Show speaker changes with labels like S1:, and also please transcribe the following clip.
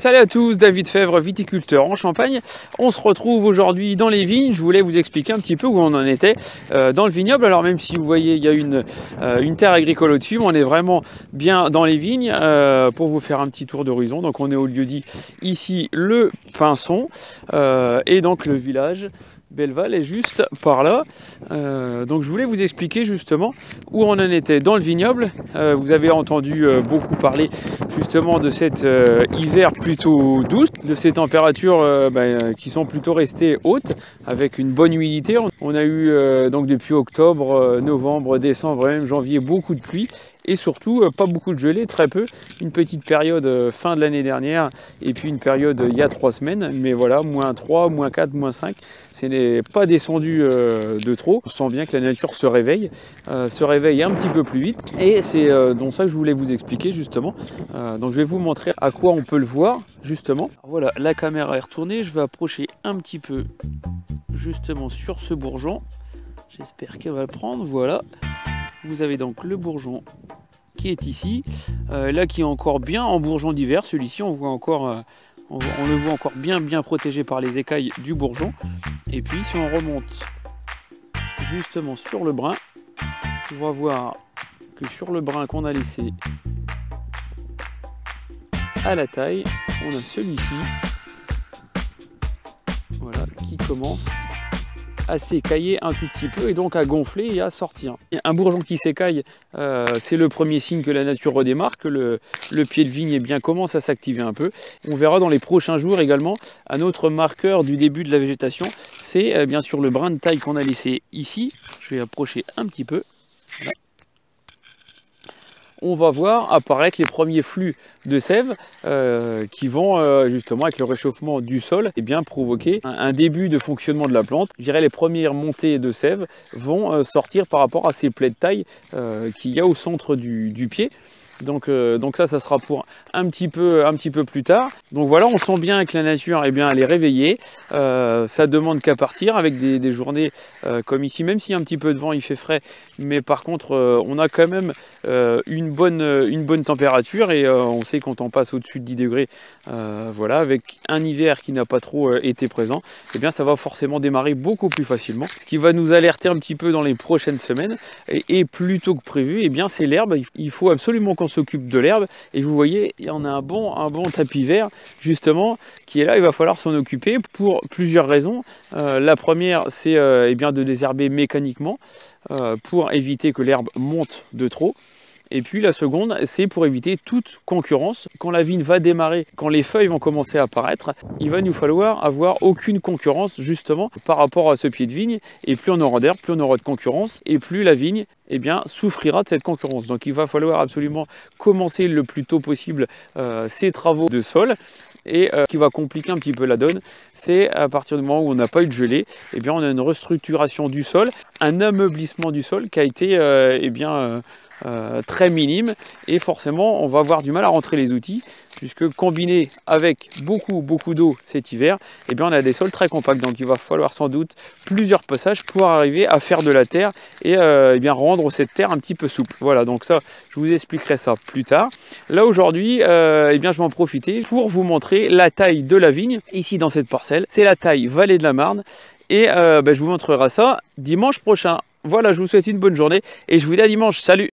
S1: Salut à tous, David Fèvre, viticulteur en Champagne. On se retrouve aujourd'hui dans les vignes. Je voulais vous expliquer un petit peu où on en était dans le vignoble. Alors même si vous voyez, il y a une terre agricole au-dessus, on est vraiment bien dans les vignes pour vous faire un petit tour d'horizon. Donc on est au lieu-dit ici le Pinson et donc le village Belleval est juste par là. Donc je voulais vous expliquer justement où on en était dans le vignoble. Vous avez entendu beaucoup parler justement de cet hiver plutôt douce, de ces températures qui sont plutôt restées hautes avec une bonne humidité. On a eu donc depuis octobre, novembre, décembre, même janvier beaucoup de pluie. Et surtout, pas beaucoup de gelée, très peu. Une petite période fin de l'année dernière et puis une période il y a 3 semaines. Mais voilà, moins 3, moins 4, moins 5. Ce n'est pas descendu de trop. On sent bien que la nature se réveille un petit peu plus vite. Et c'est donc ça que je voulais vous expliquer justement. Donc je vais vous montrer à quoi on peut le voir justement. Alors voilà, la caméra est retournée. Je vais approcher un petit peu justement sur ce bourgeon. J'espère qu'elle va le prendre. Voilà. Vous avez donc le bourgeon qui est ici, là qui est encore bien en bourgeon d'hiver. Celui-ci, on voit encore, on le voit encore bien protégé par les écailles du bourgeon. Et puis, si on remonte justement sur le brin, on va voir que sur le brin qu'on a laissé à la taille, on a celui-ci, voilà, qui commence à s'écailler un tout petit peu et donc à gonfler et à sortir. Un bourgeon qui s'écaille, c'est le premier signe que la nature redémarre, que le pied de vigne commence à s'activer un peu. On verra dans les prochains jours également un autre marqueur du début de la végétation, c'est bien sûr le brin de taille qu'on a laissé ici. Je vais approcher un petit peu. Voilà. On va voir apparaître les premiers flux de sève qui vont justement avec le réchauffement du sol provoquer un début de fonctionnement de la plante. Je dirais les premières montées de sève vont sortir par rapport à ces plaies de taille qu'il y a au centre du pied. Donc ça sera pour un petit peu plus tard. Donc voilà, on sent bien que la nature elle est réveillée. Ça demande qu'à partir avec des journées comme ici, même s'il y a un petit peu de vent, il fait frais. Mais par contre, on a quand même une bonne température et on sait quand on passe au-dessus de 10 degrés, voilà, avec un hiver qui n'a pas trop été présent, ça va forcément démarrer beaucoup plus facilement. Ce qui va nous alerter un petit peu dans les prochaines semaines et plus tôt que prévu, c'est l'herbe. Il faut absolument qu'on s'occupe de l'herbe et vous voyez, il y en a un bon tapis vert justement qui est là. Il va falloir s'en occuper pour plusieurs raisons. La première, c'est de désherber mécaniquement pour éviter que l'herbe monte de trop. Et puis la seconde, c'est pour éviter toute concurrence. Quand la vigne va démarrer, quand les feuilles vont commencer à apparaître, il va nous falloir avoir aucune concurrence justement par rapport à ce pied de vigne. Et plus on aura d'herbe, plus on aura de concurrence et plus la vigne souffrira de cette concurrence. Donc il va falloir absolument commencer le plus tôt possible ces travaux de sol. Et qui va compliquer un petit peu la donne, c'est à partir du moment où on n'a pas eu de gelée, on a une restructuration du sol, un ameublissement du sol qui a été très minime et forcément on va avoir du mal à rentrer les outils puisque combiné avec beaucoup d'eau cet hiver, on a des sols très compacts. Donc il va falloir sans doute plusieurs passages pour arriver à faire de la terre et rendre cette terre un petit peu souple. Voilà, donc ça, je vous expliquerai ça plus tard. Là aujourd'hui, je vais en profiter pour vous montrer la taille de la vigne ici dans cette parcelle. C'est la taille Vallée de la Marne et je vous montrerai ça dimanche prochain. Voilà, je vous souhaite une bonne journée et je vous dis à dimanche. Salut!